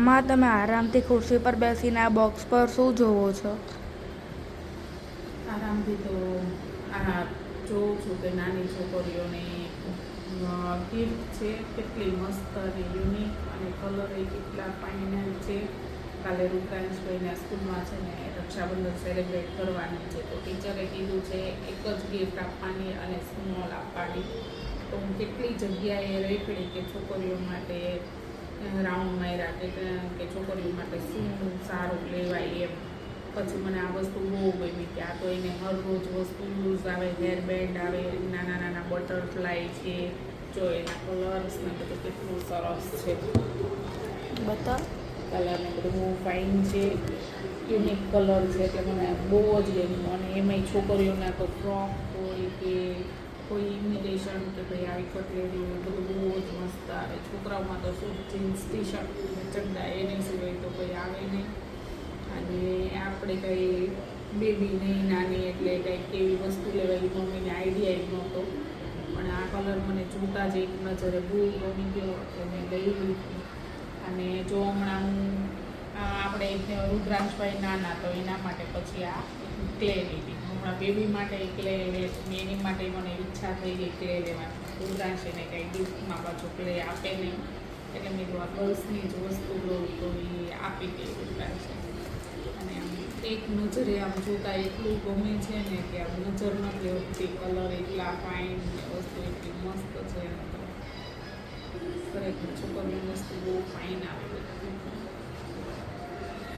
આમાં તમે આરામથી ખુરશી પર બેસીને આ બોક્સ પર શું જોવો છો? આરામથી તો આ જોઉં છું કે નાની છોકરીઓને ગિફ્ટ છે, કેટલી મસ્ત અને યુનિક, અને કલર એ કેટલા ફાઇનલ છે. કાલે રુદ્રાંશભાઈના સ્કૂલમાં છે ને રક્ષાબંધન સેલિબ્રેટ કરવાની છે, તો ટીચરે કીધું છે એક જ ગિફ્ટ આપવાની અને સ્મોલ આપવાની. તો હું કેટલી જગ્યાએ રેખડી કે છોકરીઓ માટે રાઉન્ડ માર્યા કે છોકરીઓ માટે શું સારું લેવાય એમ. પછી મને આ વસ્તુ બહુ ગમી કે આ તો એને હર રોજ વસ્તુ યુઝ આવે, હેર બેન્ડ આવે, નાના નાના બટરફ્લાય છે, જો એના કલર્સ ને બધું કેટલું સરસ છે. બતાવ. કલર ને બધું બહુ ફાઇન છે, યુનિક કલર છે એટલે મને બહુ જ ગમ્યું. અને એમાંય છોકરીઓના તો ફ્રોક હોય કે કોઈ ઇમિટેશન કે ભાઈ આવી કટલેરી હોય, બધું બહુ જ મસ્ત આવે. છોકરાઓમાં તો શું જીન્સ ટી શર્ટ ચડ્ડા એની સિવાય તો કંઈ આવે નહીં. અને આપણે કંઈ બેબી નહીં, નાની, એટલે કંઈ કેવી વસ્તુ લેવાય મમ્મીને આઈડિયા જ નહોતો. પણ આ કલર મને જોતાં જ એક નજરે બહુ ગમી ગયો એટલે મેં લઈ લીધી. અને જો હમણાં હું આપણે રુદ્રાંશભાઈ નાના તો એના માટે પછી આ ક્લે લીધી. હમણાં બેબી માટે ક્લે એની માટે મને ઈચ્છા થઈ ગઈ ક્લે લેવાની. રુદ્રાંશ એને કંઈ ગિફ્ટમાં પાછું ક્લે આપે નહીં, એટલે મેં તો આ ગર્લ્સની જ વસ્તુ લઉં તો એ આપી દે રુદ્રાંશે. અને આમ એક નજરે આમ જોતાં એટલું ગમે છે ને કે આમ નજર નથી હોતી. કલર એટલા ફાઇન, વસ્તુ એટલી મસ્ત છે. ખરેખર છોકરીની વસ્તુ બહુ ફાઇન આવે.